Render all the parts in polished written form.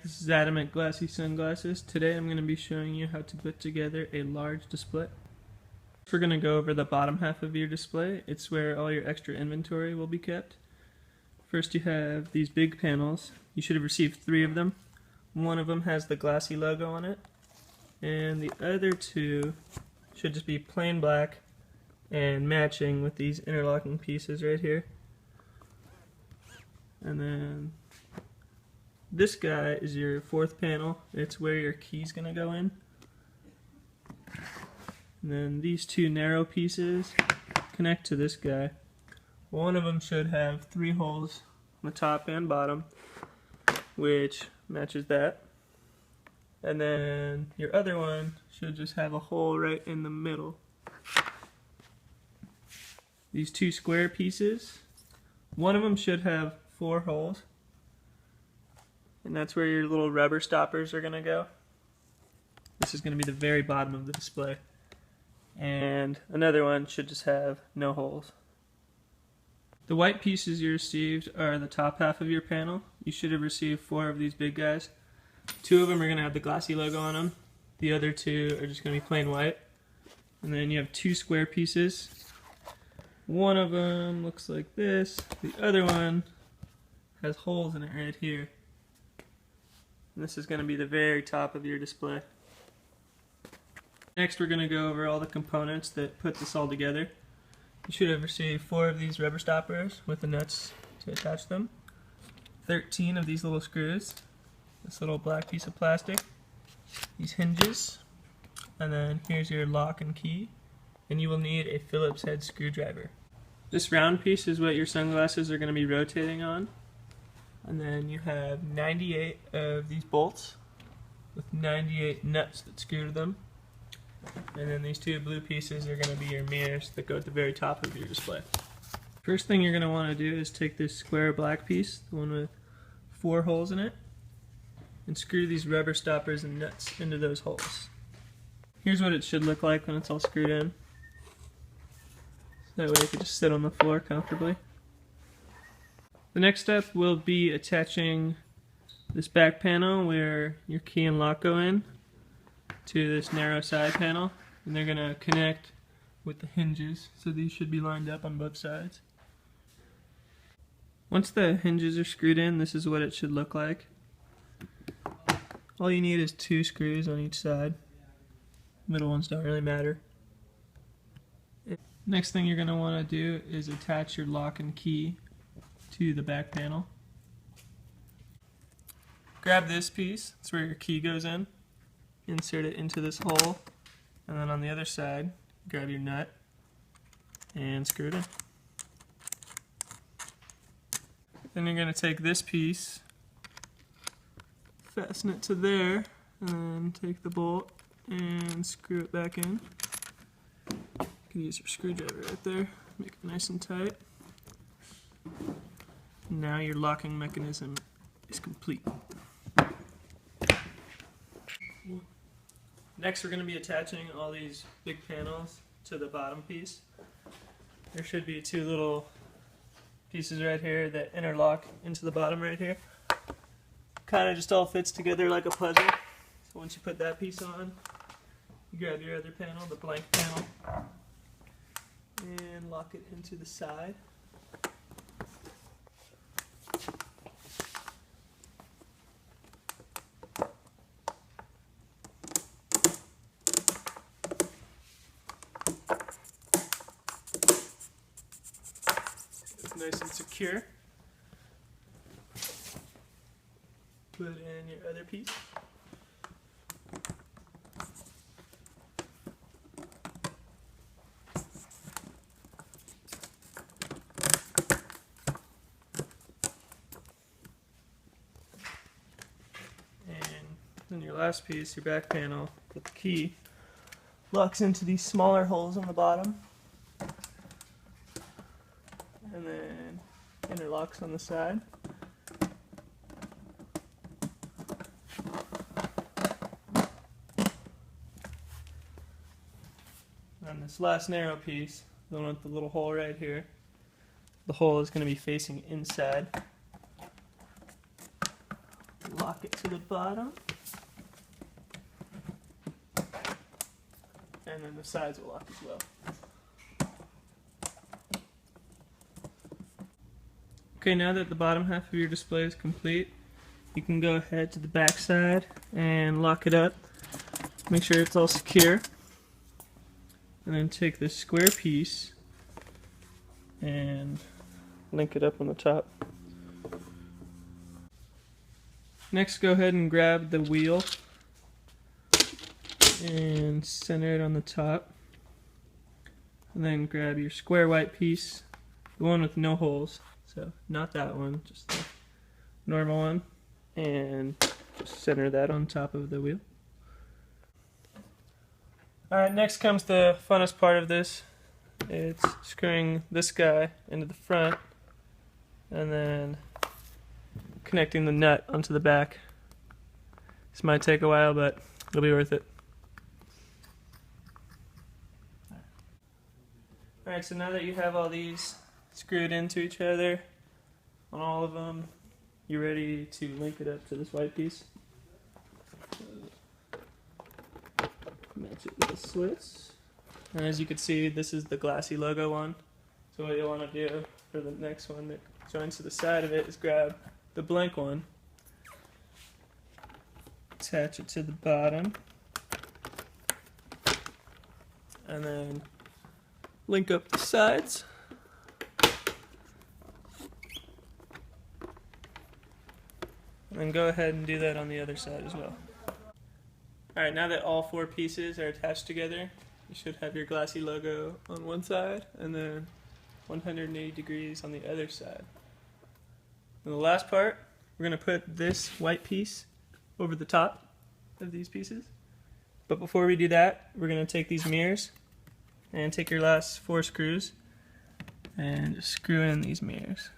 This is Adam at Glassy Sunglasses. Today I'm going to be showing you how to put together a large display. We're going to go over the bottom half of your display. It's where all your extra inventory will be kept. First you have these big panels. You should have received 3 of them. One of them has the Glassy logo on it, and the other 2 should just be plain black and matching with these interlocking pieces right here. And then this guy is your 4th panel. It's where your key's gonna go in. And then these 2 narrow pieces connect to this guy. One of them should have 3 holes on the top and bottom, which matches that. And then your other one should just have a hole right in the middle. These 2 square pieces, one of them should have 4 holes, and that's where your little rubber stoppers are going to go. This is going to be the very bottom of the display. And another one should just have no holes. The white pieces you received are the top half of your panel. You should have received 4 of these big guys. 2 of them are going to have the Glassy logo on them. The other 2 are just going to be plain white. And then you have 2 square pieces. One of them looks like this. The other one has holes in it right here. And this is going to be the very top of your display. Next we're going to go over all the components that put this all together. You should have received 4 of these rubber stoppers with the nuts to attach them. 13 of these little screws. This little black piece of plastic. These hinges. And then here's your lock and key. And you will need a Phillips head screwdriver. This round piece is what your sunglasses are going to be rotating on. And then you have 98 of these bolts with 98 nuts that screw to them. And then these 2 blue pieces are going to be your mirrors that go at the very top of your display. First thing you're going to want to do is take this square black piece, the one with 4 holes in it, and screw these rubber stoppers and nuts into those holes. Here's what it should look like when it's all screwed in. That way it can just sit on the floor comfortably. The next step will be attaching this back panel where your key and lock go in to this narrow side panel, and they're going to connect with the hinges, so these should be lined up on both sides. Once the hinges are screwed in, this is what it should look like. All you need is 2 screws on each side. Middle ones don't really matter. Next thing you're going to want to do is attach your lock and key to the back panel. Grab this piece, that's where your key goes in. Insert it into this hole, and then on the other side, grab your nut and screw it in. Then you're going to take this piece, fasten it to there, and then take the bolt and screw it back in. You can use your screwdriver right there, make it nice and tight. Now your locking mechanism is complete. Next we're going to be attaching all these big panels to the bottom piece. There should be 2 little pieces right here that interlock into the bottom right here. Kind of just all fits together like a puzzle. So once you put that piece on, you grab your other panel, the blank panel, and lock it into the side. It's nice and secure. Put in your other piece. Then your last piece, your back panel, with the key, locks into these smaller holes on the bottom, and then interlocks on the side. And this last narrow piece, the one with the little hole right here, the hole is going to be facing inside. Lock it to to the bottom. And then the sides will lock as well. Okay, now that the bottom half of your display is complete, you can go ahead to the back side and lock it up. Make sure it's all secure. And then take this square piece and link it up on the top. Next, go ahead and grab the wheel and center it on the top. And then grab your square white piece, the one with no holes. So not that one, just the normal one. And just center that on top of the wheel. Alright, next comes the funnest part of this. It's screwing this guy into the front and then connecting the nut onto the back. This might take a while, but it'll be worth it. Alright, so now that you have all these screwed into each other on all of them, you're ready to link it up to this white piece. Match it with the slits. And as you can see, this is the Glassy logo one. So what you'll want to do for the next one that joins to the side of it is grab the blank one, attach it to the bottom, and then link up the sides. And then go ahead and do that on the other side as well. Alright, now that all four pieces are attached together, you should have your Glassy logo on one side and then 180 degrees on the other side. And the last part, we're going to put this white piece over the top of these pieces. But before we do that, we're going to take these mirrors and take your last 4 screws and just screw in these mirrors.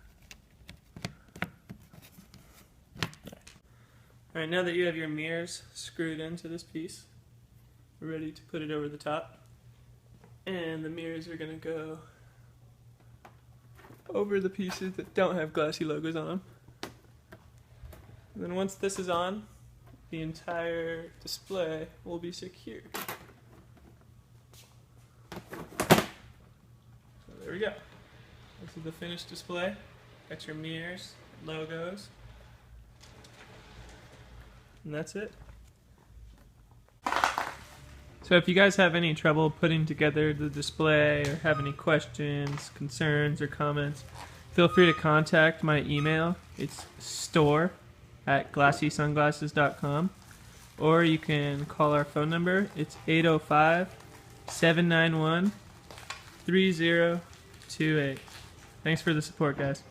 Alright, now that you have your mirrors screwed into this piece, we're ready to put it over the top. And the mirrors are going to go over the pieces that don't have Glassy logos on them. And then once this is on, the entire display will be secure. So there we go. This is the finished display. Got your mirrors, logos, and that's it. So if you guys have any trouble putting together the display or have any questions, concerns, or comments, feel free to contact my email. It's store@glassysunglasses.com, or you can call our phone number. It's 805-791-3028. Thanks for the support, guys.